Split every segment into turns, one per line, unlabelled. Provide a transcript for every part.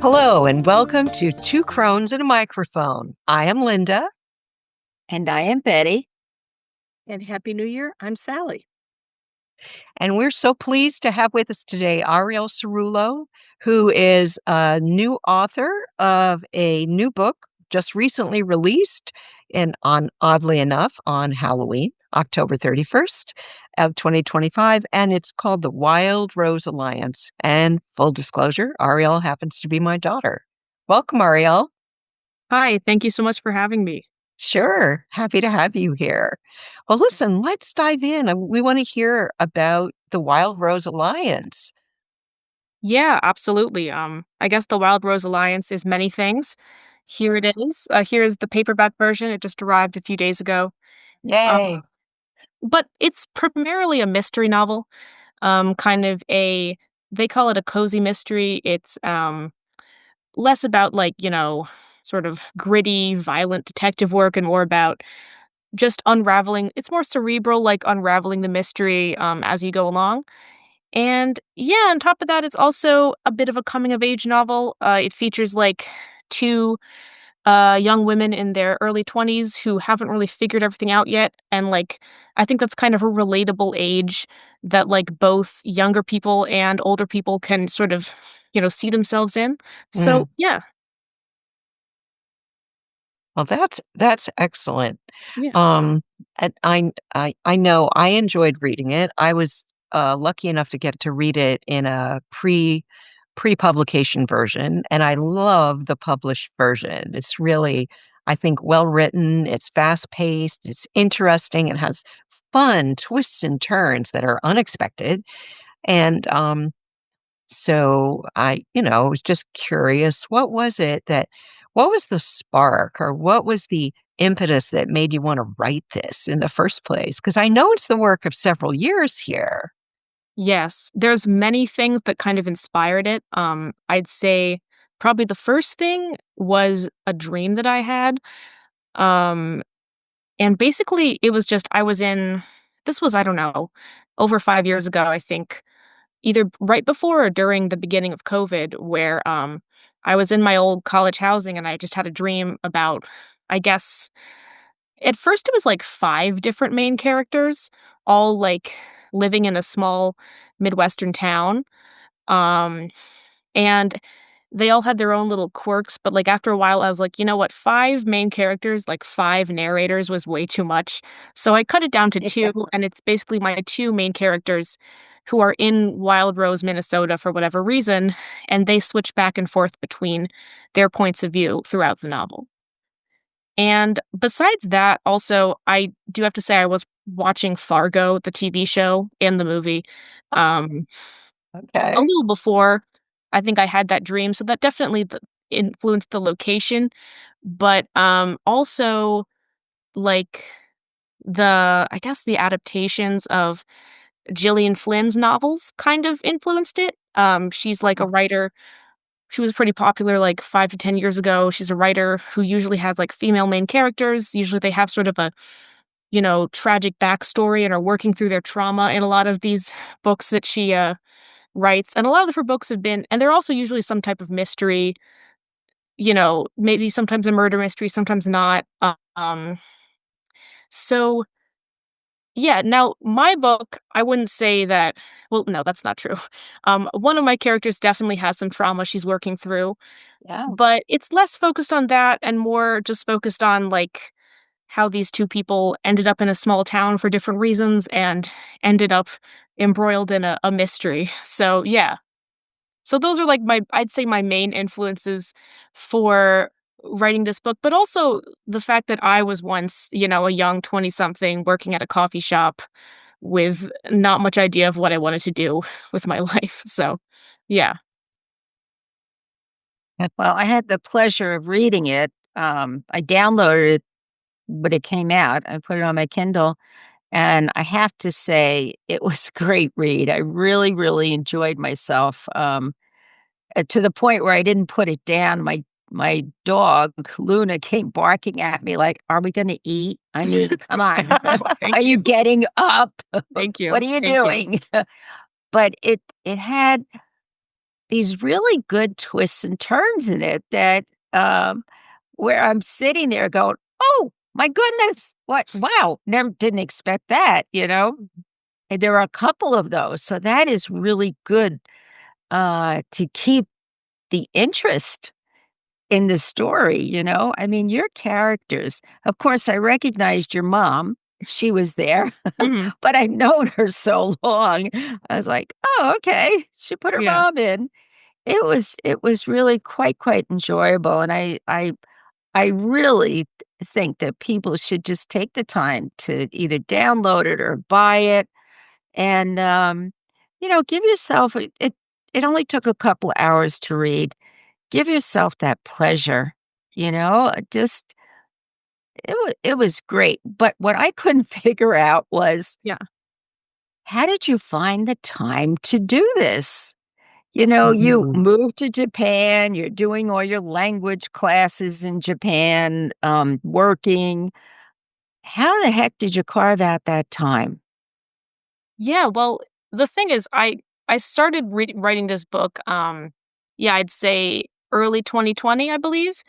Hello, and welcome to Two Crones and a Microphone. I am Linda.
And I am Betty.
And Happy New Year. I'm Sally.
And we're so pleased to have with us today Ariel Sarullo, who is a new author of a new book just recently released oddly enough, on Halloween, October 31st of 2025. And it's called The Wild Rose Alliance. And full disclosure, Ariel happens to be my daughter. Welcome, Ariel.
Hi, thank you so much for having me.
Sure. Happy to have you here. Well, listen, let's dive in. We want to hear about the Wild Rose Alliance.
Yeah, absolutely. I guess the Wild Rose Alliance is many things. Here it is. Here's the paperback version. It just arrived a few days ago.
Yay.
But it's primarily a mystery novel. Kind of they call it a cozy mystery. It's less about sort of gritty, violent detective work and more about just unraveling. It's more cerebral, like unraveling the mystery as you go along. And yeah, on top of that, it's also a bit of a coming of age novel. It features like two young women in their early 20s who haven't really figured everything out yet. And I think that's kind of a relatable age that like both younger people and older people can sort of, see themselves in.
Mm.
So yeah.
Well, that's excellent.
Yeah.
And I know I enjoyed reading it. I was lucky enough to get to read it in a pre-publication version, and I love the published version. It's really, I think, well written. It's fast paced. It's interesting. It has fun twists and turns that are unexpected. And so was just curious, what was the spark or what was the impetus that made you want to write this in the first place? Because I know it's the work of several years here.
Yes, there's many things that kind of inspired it. I'd say probably the first thing was a dream that I had. Um, and basically it was just I was in this was, I don't know, over 5 years ago, I think, either right before or during the beginning of COVID, where I was in my old college housing and I just had a dream about, I guess, at first it was like 5 different main characters, all like living in a small Midwestern town. Um, and they all had their own little quirks, but like after a while I was like, you know what, 5 main characters, like 5 narrators was way too much. So I cut it down to 2, and it's basically my 2 main characters who are in Wild Rose, Minnesota for whatever reason, and they switch back and forth between their points of view throughout the novel. And besides that, also, I do have to say I was watching Fargo, the TV show, and the movie, um, a
Okay.
little before I think I had that dream, so that definitely influenced the location, but, also, like, I guess the adaptations of Gillian Flynn's novels kind of influenced it. She's, like, a writer. She was pretty popular, like, 5 to 10 years ago. She's a writer who usually has, like, female main characters. Usually they have sort of a, tragic backstory and are working through their trauma in a lot of these books that she, writes, and a lot of her books have been and they're also usually some type of mystery, maybe sometimes a murder mystery, sometimes not. So yeah, now my book, I wouldn't say that well, no, that's not true. One of my characters definitely has some trauma she's working through,
Yeah.
but it's less focused on that and more just focused on, like, how these 2 people ended up in a small town for different reasons and ended up embroiled in a mystery. So, yeah. So those are, like, I'd say my main influences for writing this book, but also the fact that I was once, a young 20-something working at a coffee shop with not much idea of what I wanted to do with my life. So, yeah.
Well, I had the pleasure of reading it. I downloaded it when it came out. I put it on my Kindle, and I have to say it was a great read. I really, really enjoyed myself, to the point where I didn't put it down. My dog, Luna, came barking at me like, "Are we gonna eat? I mean, come on.
Thank
Are you
you.
getting up?
Thank you.
What are you
Thank you.
doing?" But it had these really good twists and turns in it that, where I'm sitting there going, "Oh, my goodness, what wow, never didn't expect that," you know? And there are a couple of those, so that is really good, to keep the interest in the story, you know? I mean, your characters of course, I recognized your mom, she was there,
Mhm.
but I've known her so long, I was like, "Oh, okay, she put her
Yeah.
mom in." It was really quite enjoyable, and I really think that people should just take the time to either download it or buy it and, give yourself it only took a couple hours to read. Give yourself that pleasure, just it was great, but what I couldn't figure out was,
Yeah.
how did you find the time to do this? You
Mhm.
moved to Japan, you're doing all your language classes in Japan, working. How the heck did you carve out that time?
Yeah, well, the thing is I started writing this book, yeah, I'd say early 2020, I believe.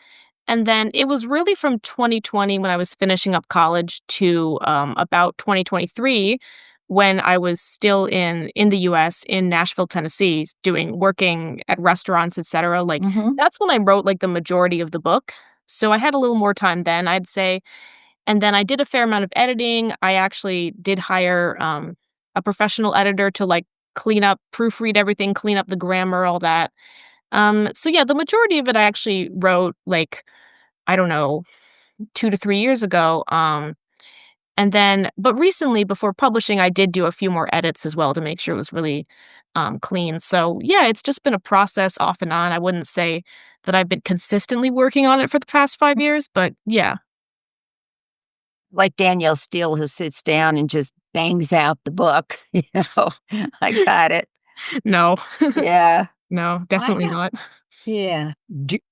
And then it was really from 2020 when I was finishing up college to about 2023 when I was still in the US in Nashville, Tennessee, doing working at restaurants, etc. Like
Mhm.
that's when I wrote like the majority of the book. So I had a little more time then, I'd say. And then I did a fair amount of editing. I actually did hire a professional editor to like clean up, proofread everything, clean up the grammar, all that. So yeah, the majority of it I actually wrote like I don't know, 2 to 3 years ago, and then but recently, before publishing, I did do a few more edits as well to make sure it was really, clean. So, yeah, it's just been a process off and on. I wouldn't say that I've been consistently working on it for the past 5 years, but yeah.
Like Danielle Steele who sits down and just bangs out the book, I got it.
No.
Yeah.
No,
I
definitely
have
not.
yeah.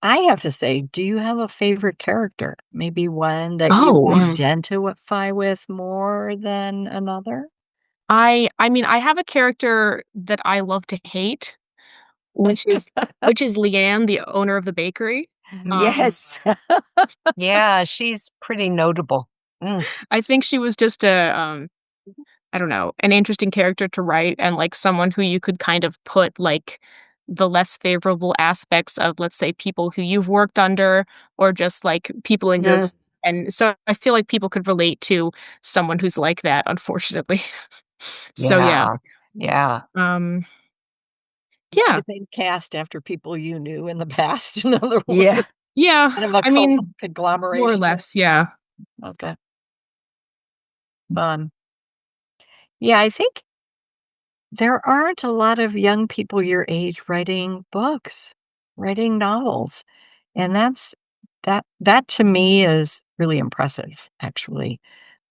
I have to say, do you have a favorite character? Maybe one that you
Oh.
Mm.
identify with more than another?
I mean, I have a character that I love to hate, which is Leanne, the owner of the bakery.
Mhm.
Um
Yes.
Yeah, she's pretty notable. Mm.
I think she was just I don't know, an interesting character to write and like someone who you could kind of put like the less favorable aspects of, let's say, people who you've worked under or just like people in your
Yeah.
and so I feel like people could relate to someone who's like that, unfortunately. So yeah.
Yeah. Yeah.
Um
Might
yeah.
have been cast after people you knew in the past, in other
Yeah.
words,
Yeah.
kind of a
I mean, more or
conglomeration.
less, yeah.
Okay, fun. Yeah, I think there aren't a lot of young people your age writing books, writing novels, and that to me is really impressive, actually.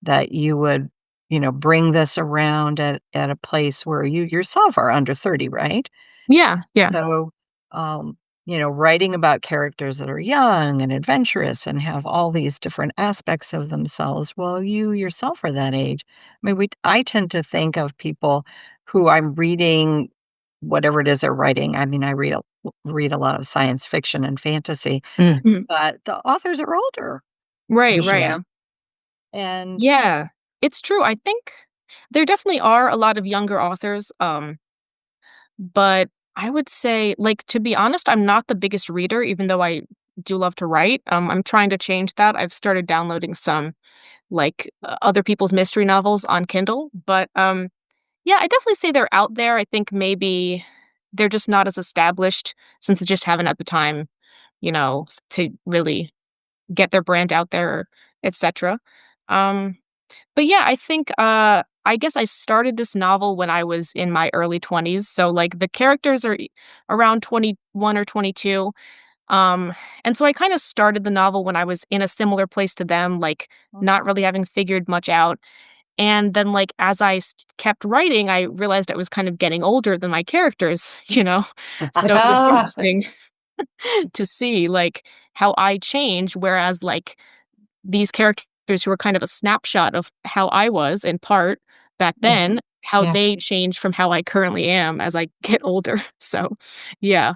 That you would, bring this around at a place where you yourself are under 30, right?
Yeah, yeah.
So, writing about characters that are young and adventurous and have all these different aspects of themselves, well, you yourself are that age. I mean, I tend to think of people who I'm reading whatever it is they're writing. I mean, I read a lot of science fiction and fantasy,
Mm.
Mhm.
but the authors are older
Right, right.
Yeah.
usually, and
Yeah. It's true. I think there definitely are a lot of younger authors, but I would say, like, to be honest, I'm not the biggest reader, even though I do love to write. I'm trying to change that. I've started downloading some, like, other people's mystery novels on Kindle. But yeah, I definitely say they're out there. I think maybe they're just not as established since they just haven't had the time, to really get their brand out there, etc. Um, but yeah, I think I guess I started this novel when I was in my early 20s. So like the characters are around 21 or 22. Um and so I kind of started the novel when I was in a similar place to them, like not really having figured much out. And then like as kept writing, I realized I was kind of getting older than my characters, So it was
Ah,
interesting to see like how I change whereas like these characters who were kind of a snapshot of how I was in part back then how
Yeah.
they change from how I currently am as I get older. So, yeah.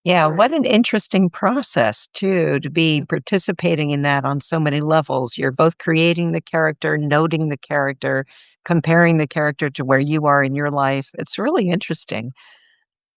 Yeah, what an interesting process too, to be participating in that on so many levels. You're both creating the character, noting the character, comparing the character to where you are in your life. It's really interesting.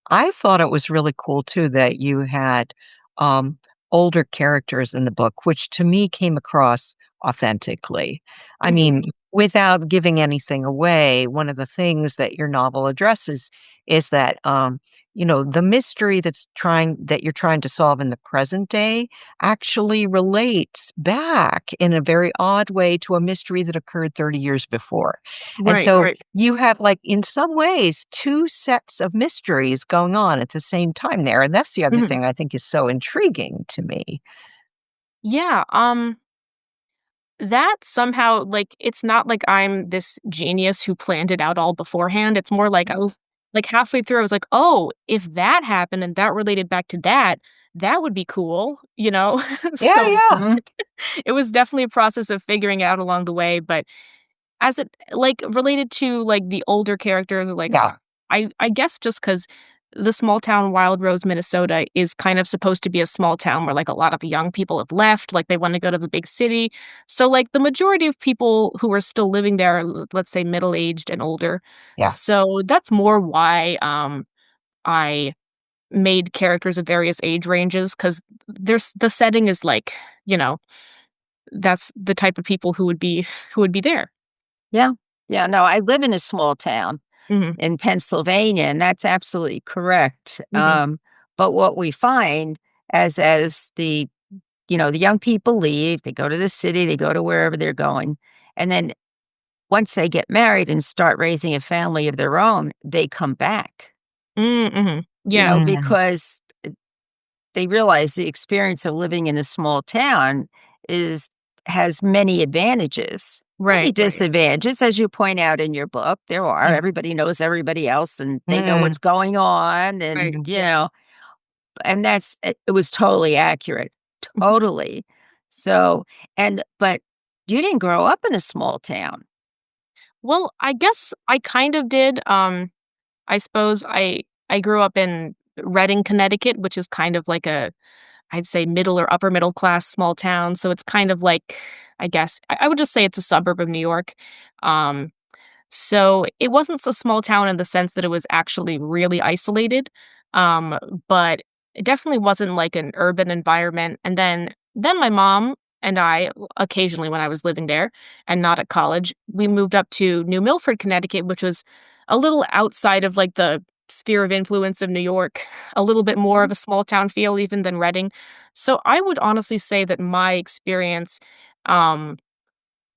I thought it was really cool too that you had um, older characters in the book, which to me came across authentically. I
Mhm.
mean, without giving anything away, one of the things that your novel addresses is that the mystery that you're trying to solve in the present day actually relates back in a very odd way to a mystery that occurred 30 years before. And
Right,
so
right.
you have, like, in some ways, 2 sets of mysteries going on at the same time there, and that's the other
Mhm.
thing I think is so intriguing to me.
Yeah, that somehow like, it's not like I'm this genius who planned it out all beforehand, it's more like I was like, halfway through, I was like, "Oh, if that happened and that related back to that, that would be cool," you know?
Yeah,
So,
yeah.
Mhm.
it was definitely a process of figuring out along the way, but as it like, related to, like, the older characters, like,
Yeah,
I guess just because the small town Wild Rose, Minnesota is kind of supposed to be a small town where, like, a lot of the young people have left, like, they wanna go to the big city. So, like, the majority of people who are still living there are, let's say, middle-aged and older.
yeah.
So, that's more why, I made characters of various age ranges because there's the setting is, like, you know, that's the type of people who would be there.
Yeah. Yeah, no, I live in a small town
Mhm,
in Pennsylvania, and that's absolutely correct.
mhm.
But what we find as the young people leave, they go to the city, they go to wherever they're going, and then once they get married and start raising a family of their own, they come back,
Mhm. Yeah.
Mm,
because they realize the experience of living in a small town is has many advantages, many
Right, right.
disadvantages, as you point out in your book. There are.
yeah.
Everybody knows everybody else, and they know
Mm,
what's going on, and
mm.
Yeah.
and it was totally accurate,
Mhm.
totally. So, but you didn't grow up in a small town.
Well, I guess I kind of did. I suppose I grew up in Reading, Connecticut, which is kind of like a I'd say middle or upper middle class small town. So it's kind of like I guess I would just say it's a suburb of New York. Um, So it wasn't a small town in the sense that it was actually really isolated, um, but it definitely wasn't like an urban environment. And then my mom and I, occasionally when I was living there and not at college, we moved up to New Milford, Connecticut, which was a little outside of like the sphere of influence of New York, a little bit more of a small town feel even than Reading. So I would honestly say that my experience um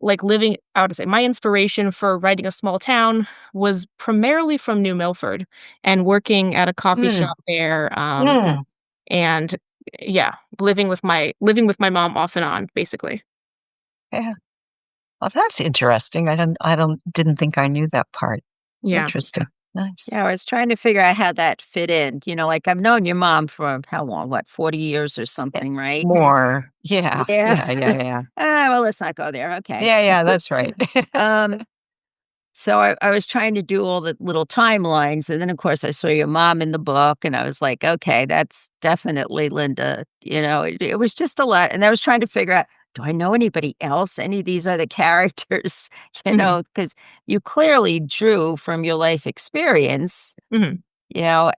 like, living I would say my inspiration for writing a small town was primarily from New Milford and working at a coffee
Mm,
shop there,
mm.
and yeah, living with my mom off and on, basically.
Yeah. Well, that's interesting. I didn't think I knew that part.
Yeah.
Interesting. Nice.
Yeah, I was trying to figure out how that fit in. Like I've known your mom for how long? What, 40 years or
Eh,
something, right?
Mhm.
more. Yeah,
Yeah.
yeah, yeah, yeah.
Well, let's not go there. Okay.
Yeah, yeah, that's right.
Um, so I was trying to do all the little timelines. And then, of course, I saw your mom in the book, and I was like, okay, that's definitely Linda. It was just a lot. And I was trying to figure out, do I know anybody else? Any of these other characters?
Mhm.
Because you clearly drew from your life experience,
Mhm.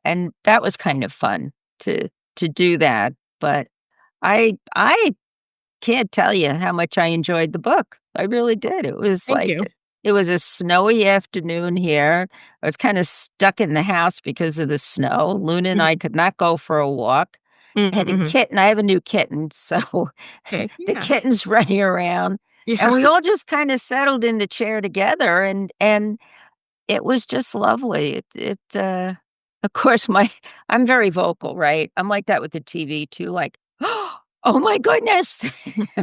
and that was kind of fun to do that. But I can't tell you how much I enjoyed the book. I really did.
Thank you.
It was a snowy afternoon here. I was kinda stuck in the house because of the snow. Luna and
Mhm.
I could not go for a walk.
Mhm, mhm.
I have a new kitten, so
Okay,
the
yeah.
kitten's running around, and
Yeah.
we all just kinda settled in the chair together, and it was just lovely. Of course, my I'm very vocal, right? I'm like that with the TV too, like, "Oh my goodness."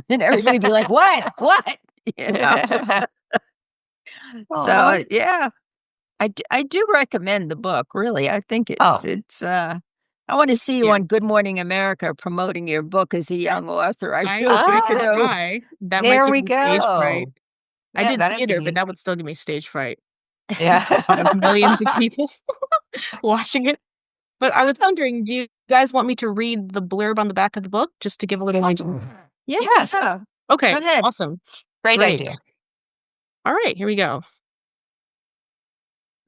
And everybody be like, "What? What?" You know?
Aw.
So, yeah, I do recommend the book, really. I think
Oh,
I wanna see you
Yeah.
on Good Morning America promoing your book as a young author. I
I
really
could
ah,
do.
try. That might
there
give
we
the stage fright.
go.
I
Yeah,
did
that'd
theater, but
be
that would still give me stage fright
yeah.
in front of millions of people watching it. But I was wondering, do you guys want me to read the blurb on the back of the book just to give a little idea?
Yeah,
Yes,
go
Okay,
ahead.
awesome.
great
Great.
idea.
All right, here we go.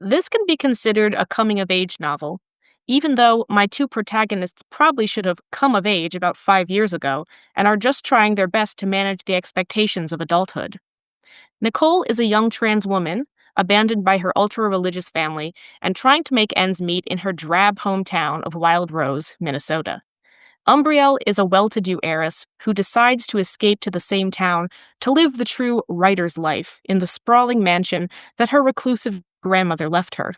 This can be considered a coming of age novel, even though my two protagonists probably should have come of age about 5 years ago and are just trying their best to manage the expectations of adulthood. Nicole is a young trans woman, abandoned by her ultra religious family, and trying to make ends meet in her drab hometown of Wild Rose, Minnesota. Umbriel is a well to do heiress who decides to escape to the same town to live the true writer's life in the sprawling mansion that her reclusive grandmother left her.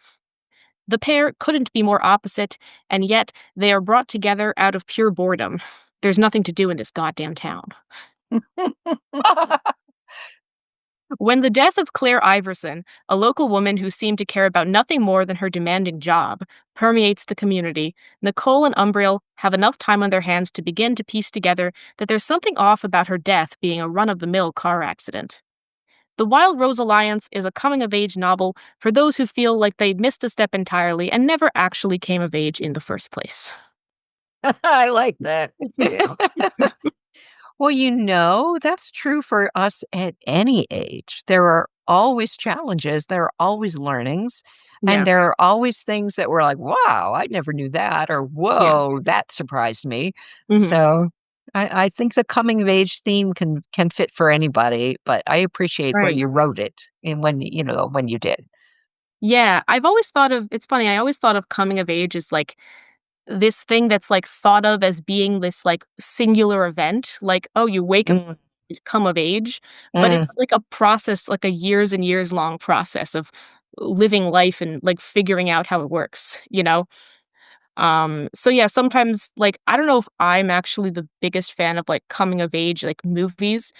The pair couldn't be more opposite, and yet they are brought together out of pure boredom. There's nothing to do in this goddamn town. When the death of Claire Iverson, a local woman who seemed to care about nothing more than her demanding job, permeates the community, Nicole and Umbriel have enough time on their hands to begin to piece together that there's something off about her death being a run of the mill car accident. The Wild Rose Alliance is a coming of age novel for those who feel like they missed a step entirely and never actually came of age in the first place.
I like that.
Yeah. Well, that's true for us at any age. There are always challenges, there are always learnings, and
Yeah,
there are always things that we're like, "Wow, I never knew that," or
yeah.
"Whoa, that surprised me."
Hmm.
So, I think the coming of age theme can fit for anybody, but I appreciate where
Right.
you wrote it and when you did.
Yeah, I've always thought of it's funny, I always thought of coming of age as like this thing that's like thought of as being this like singular event, like, oh, you wake up,
Mm,
you come of age, but
mm,
it's like a process, like a years and years long process of living life and like figuring out how it works, you know? So yeah, sometimes like I don't know if I'm actually the biggest fan of like coming of age like movies,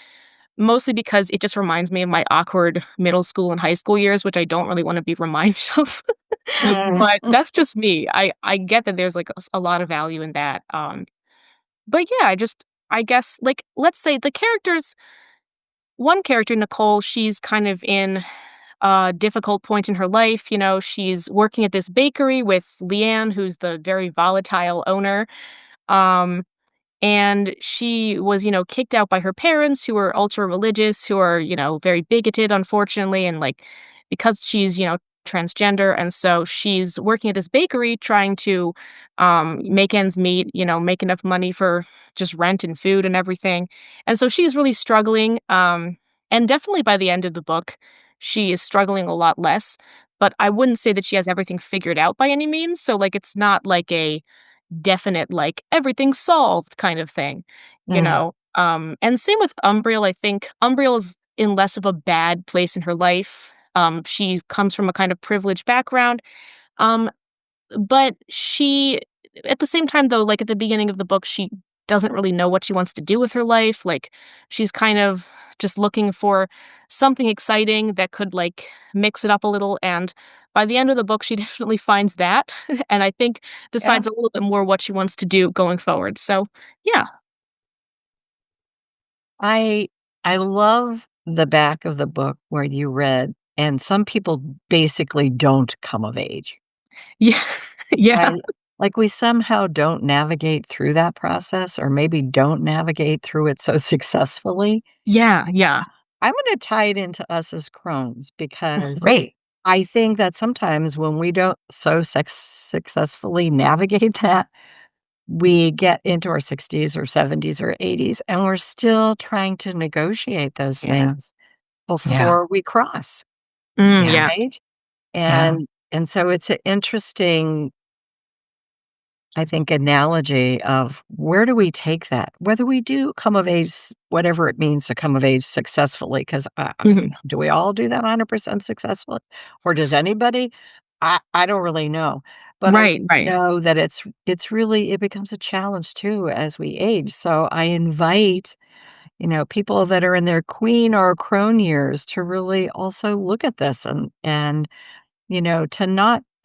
mostly because it just reminds me of my awkward middle school and high school years, which I don't really want to be reminded of.
mm,
But that's just me. I get that there's like a lot of value in that. But yeah, I guess like let's say the characters. One character, Nicole, she's kind of in a difficult point in her life. You know, she's working at this bakery with Leanne, who's the very volatile owner. Um, and she was, kicked out by her parents who are ultra religious, who are, very bigoted, unfortunately. And like, because she's, transgender. And so she's working at this bakery trying to make ends meet, make enough money for just rent and food and everything. And so she's really struggling. And definitely by the end of the book, she is struggling a lot less. But I wouldn't say that she has everything figured out by any means. So, like, it's not like a definite, like, everything's solved kind of thing, you
mm.
know? And same with Umbriel, I think Umbriel is in less of a bad place in her life. She comes from a kind of privileged background. Um, but she at the same time though, like at the beginning of the book, she doesn't really know what she wants to do with her life. Like she's kind of just looking for something exciting that could like mix it up a little, and by the end of the book she definitely finds that and I think
Yeah.
decides a little bit more what she wants to do going forward. So, yeah.
I I love the back of the book where you read, and some people basically don't come of age,
Yeah. Yeah.
right? Like, we somehow don't navigate through that process or maybe don't navigate through it so successfully.
Yeah, yeah.
I'm gonna tie it into us as Crones because
Great.
I think that sometimes when we don't so successfully navigate that, we get into our 60s or 70s or 80s, and we're still trying to negotiate those
Yeah.
things
Yeah.
before we cross,
Yeah.
Yeah.
right?
Yeah.
And so it's an interesting, I think, analogy of where do we take that? Whether we do come of age, whatever it means to come of age successfully, because
Mhm.
do we all do that 100% successfully? Or does anybody? I don't really know. But I
Right, right.
know that it's really, it becomes a challenge too as we age. So I invite, people that are in their queen or crone years to really also look at this and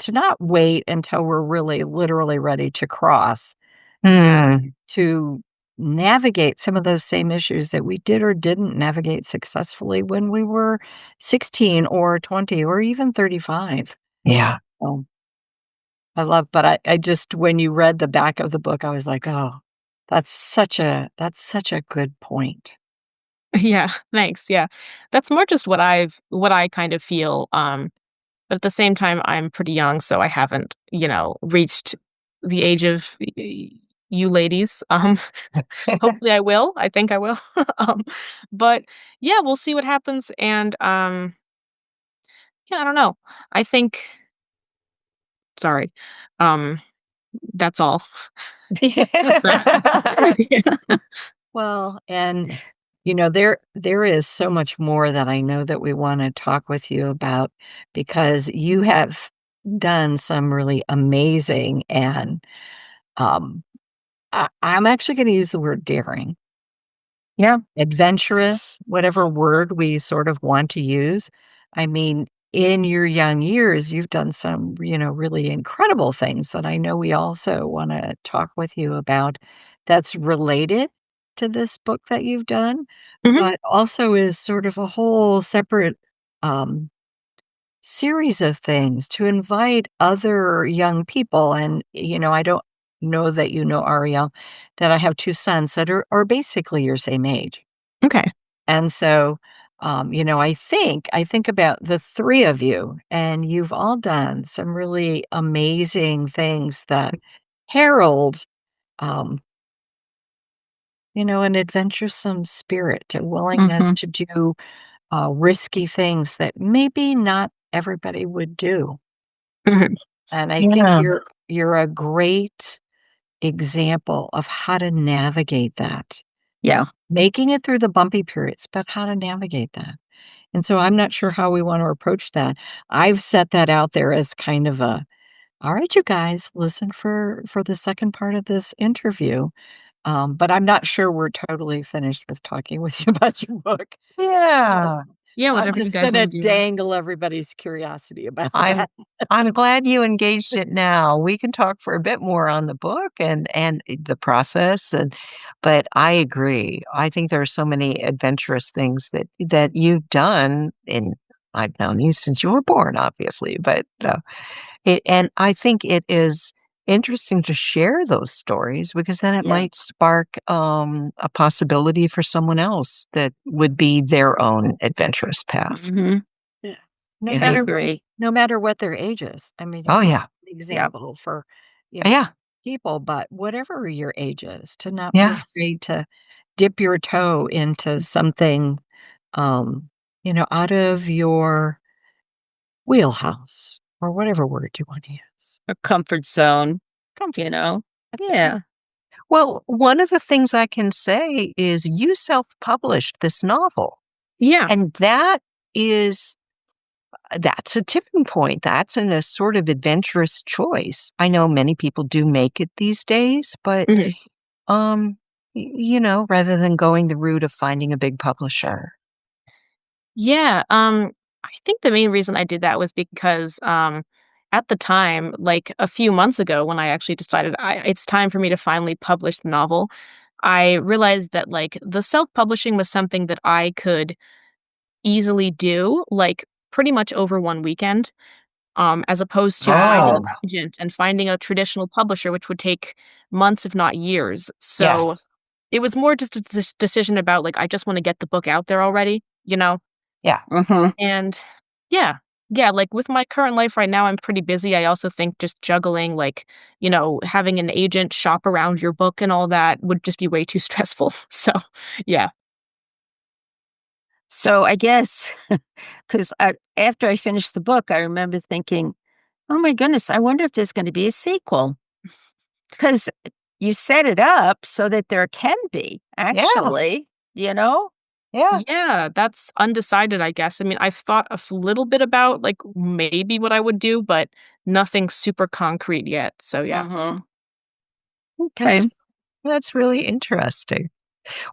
to not wait until we're really literally ready to cross, you know,
Mm.
to navigate some of those same issues that we did or didn't navigate successfully when we were 16 or 20 or even 35.
Yeah.
Oh, but I just, when you read the back of the book, I was like, oh, that's such a good point.
Yeah, thanks. Yeah. That's more just what I kind of feel. But at the same time, I'm pretty young, so I haven't, reached the age of you ladies. Hopefully I will. I think I will. um, but yeah, we'll see what happens. And yeah, I don't know. I think sorry. Um, that's all. Yeah.
Well, and there is so much more that I know that we want to talk with you about, because you have done some really amazing and um I'm actually going to use the word daring,
Yeah.
adventurous, whatever word we sort of want to use. I mean, in your young years, you've done some, really incredible things that I know we also want to talk with you about, that's related to this book that you've done,
Mhm.
but also is sort of a whole separate um, series of things to invite other young people. And, I don't know that you know, Ariel, that I have two sons that are basically your same age.
Okay.
And so, I think about the three of you, and you've all done some really amazing things that herald, um, an adventuresome spirit, a willingness
Mhm.
to do risky things that maybe not everybody would do.
Mhm.
And I think
Yeah.
you're a great example of how to navigate that,
Yeah.
making it through the bumpy periods, but how to navigate that. And so I'm not sure how we want to approach that. I've set that out there as kind of a, all right, you guys, listen for the second part of this interview. But I'm not sure we're totally finished with talking with you about your book. So
Yeah.
Yeah,
I'm
whatever you
just
guys
gonna
want to do.
dangle everybody's curiosity about
I'm
that.
I'm glad you engaged it now. We can talk for a bit more on the book and the process, but I agree. I think there are so many adventurous things that you've done, and I've known you since you were born, obviously, but and I think it is interesting to share those stories, because then it
Yeah.
might spark a possibility for someone else that would be their own adventurous path.
Mhm.
Yeah. No
You
I
know?
matter
agree.
no matter what their age is. I mean,
Oh
just
yeah,
an
Yeah.
example for,
yeah,
people, but whatever your age is, to not be
yeah.
afraid to dip your toe into something, um, out of your wheelhouse, or whatever word you want to use.
A comfort zone,
Comfort.
you know?
That's it.
Yeah.
Well, one of the things I can say is you self-published this novel,
Yeah.
and is that's a tipping point. That's a sort of adventurous choice. I know many people do make it these days, but
Mhm.
rather than going the route of finding a big publisher.
Yeah, I think the main reason I did that was because, at the time, like a few months ago, when I actually decided it's time for me to finally publish the novel, I realized that like the self-publishing was something that I could easily do, like pretty much over one weekend, as opposed to finding
Oh,
an agent and finding a traditional publisher, which would take months, if not years. So
yes.
it was more just a decision about like I just want to get the book out there already.
Yeah.
Mhm.
And yeah, yeah, like with my current life right now, I'm pretty busy. I also think just juggling, like, having an agent shop around your book and all that would just be way too stressful. So, yeah.
So I guess 'cause after I finished the book, I remember thinking, "Oh my goodness, I wonder if there's gonna be a sequel." 'Cause you set it up so that there can be,
Yeah.
actually, you know?
Yeah.
Yeah, that's undecided, I guess. I mean, I've thought a little bit about like maybe what I would do, but nothing super concrete yet. So, yeah.
Mhm. Okay.
That's that's really interesting.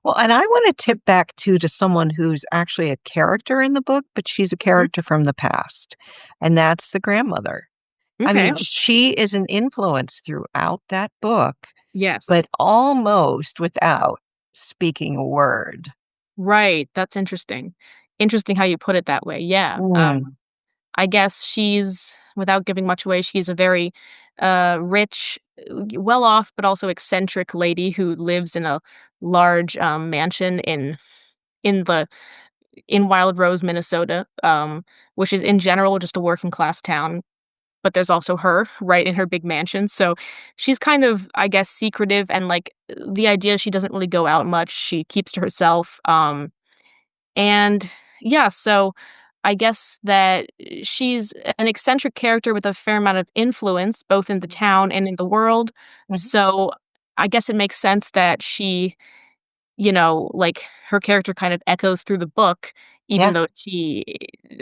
Well, and I want to tip back to someone who's actually a character in the book, but she's a
Mhm.
character from the past, and that's the grandmother. I
Okay.
mean, she is an influence throughout that book,
Yes.
but almost without speaking a word.
Right, that's interesting. Interesting how you put it that way, yeah.
Mm,
I guess she's without giving much away, she's a very, rich, well off, but also eccentric lady who lives in a large, mansion in the in Wild Rose, Minnesota, which is in general just a working class town, but there's also her, right, in her big mansion, so she's kind of, I guess, secretive and, like, the idea she doesn't really go out much, she keeps to herself, and yeah, so I guess that she's an eccentric character with a fair amount of influence, both in the town and in the world.
mhm.
So I guess it makes sense that she, like her character kind of echoes through the book, even
Yeah,
though she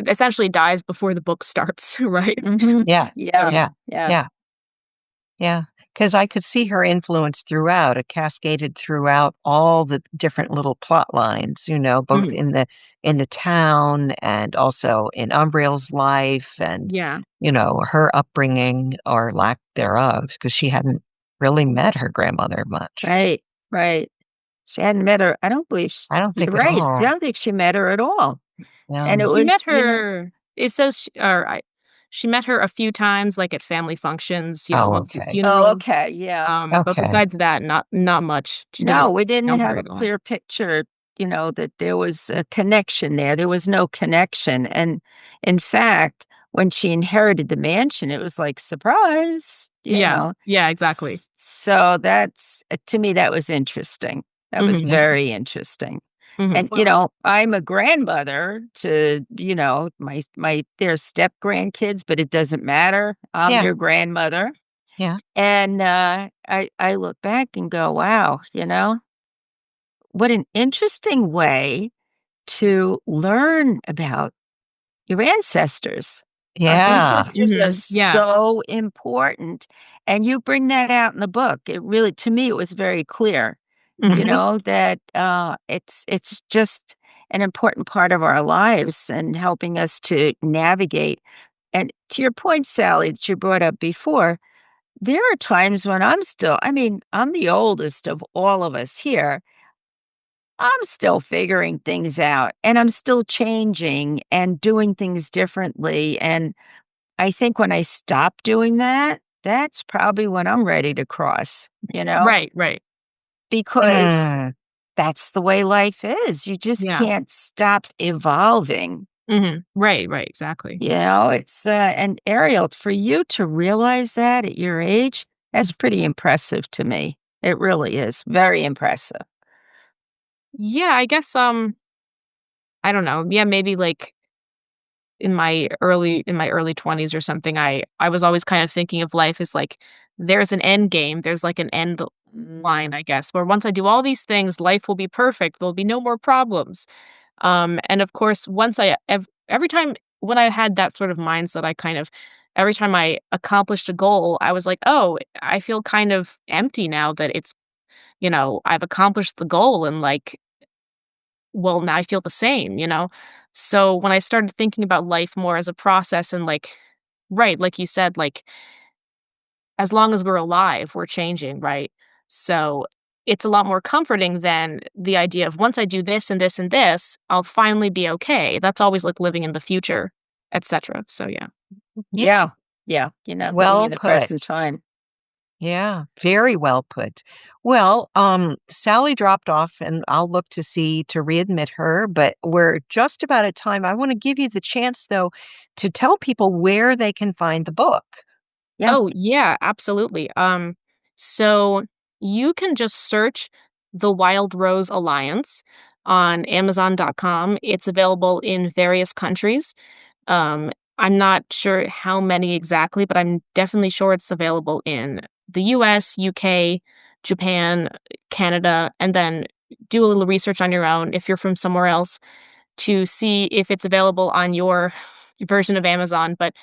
essentially dies before the book starts, right?
Mhm.
yeah,
So,
Yeah,
yeah,
yeah.
yeah. Yeah, because I could see her influence throughout. It cascaded throughout all the different little plot lines, both
mhm,
in the town and also in Umbriel's life and,
yeah.
her upbringing or lack thereof, because she hadn't really met her grandmother much.
Right, right. She hadn't met her. I don't believe sh
I don't
You're
think at
right. I
all.
don't think she met her at all. And it
No.
She met
was,
her it says she met her a few times, like, at family functions,
Oh,
mostly
okay.
oh,
funerals.
okay, yeah.
But
Okay.
besides that, not much. She
No,
didn't
we didn't
know her
have a
very well.
clear picture, that there was a connection there. There was no connection, and in fact, when she inherited the mansion, it was like, "Surprise,"
Yeah. Yeah, exactly.
So that's to me, that was interesting. That was
Mhm.
Yeah.
very interesting.
Mhm.
And, I'm a grandmother to, my their step grandkids, but it doesn't matter. I'm
Yeah.
their grandmother.
Yeah.
And, I look back and go, "Wow," what an interesting way to learn about your ancestors. Our
Yeah.
ancestors are
Mhm. Yeah.
so important, and you bring that out in the book. It really to me, it was very clear,
Mhm.
that, it's just an important part of our lives and helping us to navigate. And to your point, Sally, that you brought up before, there are times when I'm the oldest of all of us here. I'm still figuring things out, and I'm still changing and doing things differently, and I think when I stop doing that, that's probably when I'm ready to cross,
Right, right.
because
Mm.
that's the way life is. You just
Yeah.
can't stop evolving.
Mhm. Right, right, exactly.
And Ariel, for you to realize that at your age, that's pretty impressive to me. It really is very impressive.
Yeah, I guess, I don't know. Yeah, maybe, like, in my early 20s or something, I was always kind of thinking of life as, like, there's an end game, there's, like, an end line,
Mm.
I guess, where once I do all these things, life will be perfect, there'll be no more problems. And of course, once I every time when I had that sort of mindset, I kind of every time I accomplished a goal, I was like, "Oh, I feel kind of empty now that I've accomplished the goal and like, well, now I feel the same." So when I started thinking about life more as a process and like, right, like you said, like as long as we're alive, we're changing, right? So it's a lot more comforting than the idea of once I do this and this and this, I'll finally be okay. That's always like living in the future, etc. So yeah.
Yeah.
Yeah, yeah, you're not living
Well
in the present
put.
time.
Yeah, very well put. Well, Sally dropped off, and I'll look to readmit her, but we're just about at time. I want to give you the chance, though, to tell people where they can find the book.
Yeah.
Oh, yeah, absolutely. So you can just search the Wild Rose Alliance on Amazon.com. It's available in various countries. Um, I'm not sure how many exactly, but I'm definitely sure it's available in the US, UK, Japan, Canada, and then do a little research on your own if you're from somewhere else to see if it's available on your version of Amazon. But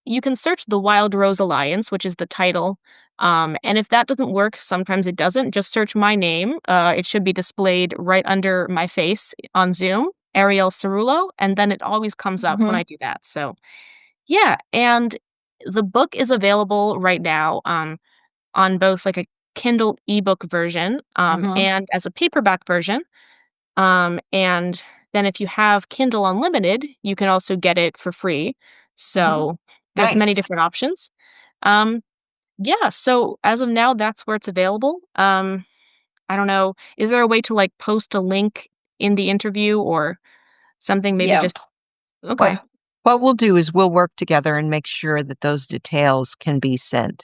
you can search the Wild Rose Alliance, which is the title. And if that doesn't work, sometimes it doesn't. Just search my name. It should be displayed right under my face on Zoom, Ariel Sarullo, and then it always comes up when
Mhm.
I do that. So, yeah. And the book is available right now on both like a Kindle ebook version,
Mhm.
and as a paperback version. And then if you have Kindle Unlimited, you can also get it for free.
Mhm.
So there's many
Nice.
different options. Um, yeah, so as of now, that's where it's available. I don't know. Is there a way to like post a link in the interview or something? Maybe
Yeah.
just okay.
What what we'll do is we'll work together and make sure that those details can be sent,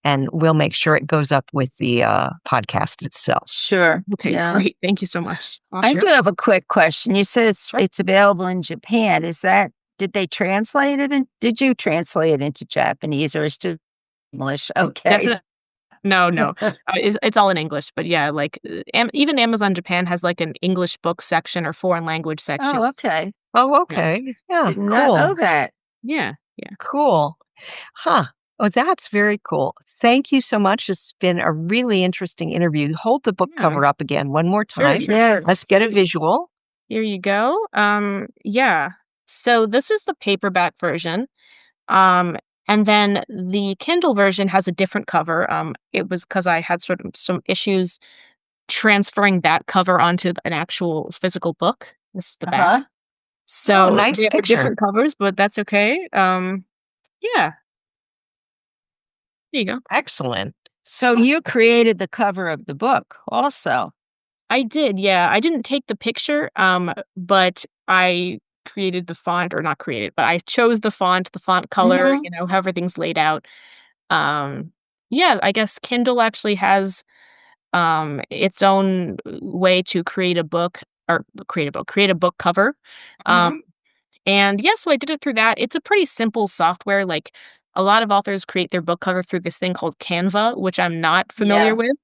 and we'll make sure it goes up with the, podcast itself.
Sure.
Okay,
Yeah.
great. Thank you so much.
I
Awesome.
do have a quick question. You said
Sure.
it's available in Japan. Is that did they translate it in did you translate it into Japanese or is it English? Okay.
Definitely. No, no. It's all in English, but yeah, like even Amazon Japan has like an English book section or foreign language section.
Oh, okay.
Oh,
Yeah.
okay. Yeah,
Did not
cool,
know that.
Yeah. Yeah.
cool. Huh. Oh, that's very cool. Thank you so much. It's been a really interesting interview. Hold the book
Yeah.
cover up again one more
Sure,
time.
sure, sure.
Let's
Yes.
get a visual.
Here you go. Yeah. So this is the paperback version. Um, and then the Kindle version has a different cover. It was because I had sort of some issues transferring that cover onto an actual physical book. This is the back.
Uh-huh.
Oh,
So
nice
they have
picture.
different covers, but that's okay. Yeah, there you go.
Excellent.
So you created the cover of the book also.
I did, yeah. I didn't take the picture, but I created the font, or not created, but I chose the font color,
Mhm.
how everything's laid out. Um, yeah, I guess Kindle actually has its own way to create a book cover. Um,
Mhm.
and yeah, so I did it through that. It's a pretty simple software. Like a lot of authors create their book cover through this thing called Canva, which I'm not familiar
Yeah.
with.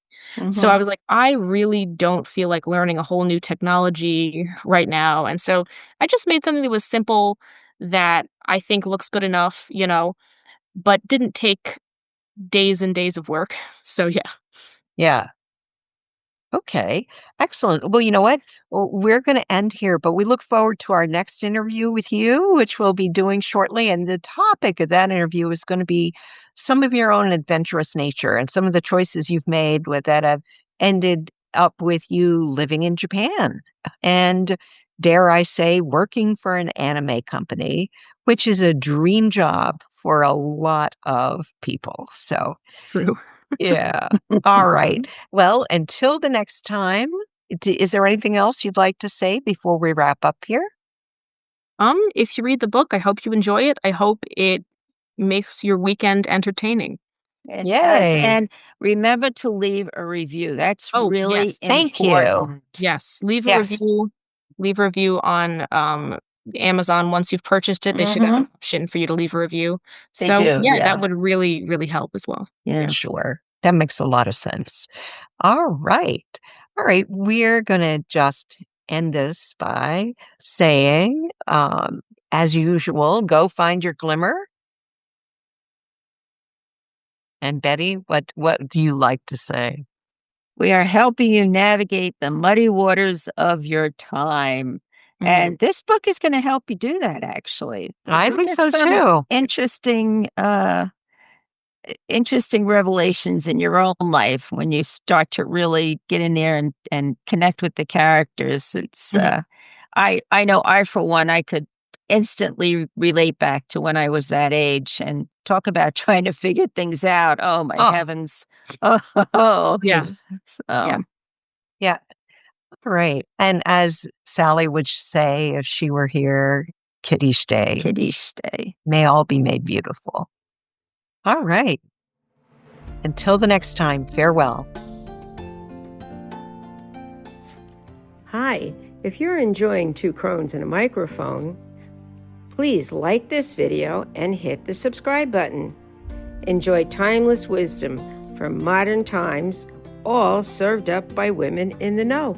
So I
Mhm.
was like, I really don't feel like learning a whole new technology right now. And so I just made something that was simple that I think looks good enough, but didn't take days and days of work. So yeah.
Yeah. Okay, excellent. Well, you know what? We're going to end here, but we look forward to our next interview with you, which we'll be doing shortly. And the topic of that interview is going to be some of your own adventurous nature and some of the choices you've made that have ended up with you living in Japan and, dare I say, working for an anime company, which is a dream job for a lot of people. So,
True.
yeah. All right. Well, until the next time, is there anything else you'd like to say before we wrap up here?
If you read the book, I hope you enjoy it. I hope it makes your weekend entertaining.
It does.
Yay.
And remember to leave a review. That's
Oh,
really
yes.
Thank you.
important.
Yes.
Yes.
Leave a review on Amazon. Once you've purchased it, they should have an
Mhm.
option for you to leave a review.
They
So
do.
yeah, that
Yeah.
would really, really help as well.
Yeah.
Sure. That makes a lot of sense. All right. All right. We're going to just end this by saying, as usual, go find your glimmer. And Betty, what do you like to say?
We are helping you navigate the muddy waters of your time.
Mm,
And this book is going to help you do that, actually.
I
You'll
think
get
so
some
too.
interesting revelations in your own life when you start to really get in there and connect with the characters. It's
mhm.
I know I for one I could instantly relate back to when I was that age and talk about trying to figure things out. Oh my
Oh,
heavens. Oh,
Yeah. Yeah.
so
yeah. Right. And as Sally would say if she were here, Kiddish Day,
kiddish day.
may all be made beautiful. All right. Until the next time, farewell.
Hi, if you're enjoying Two Crones and a Microphone, please like this video and hit the subscribe button. Enjoy timeless wisdom from modern times, all served up by women in the know.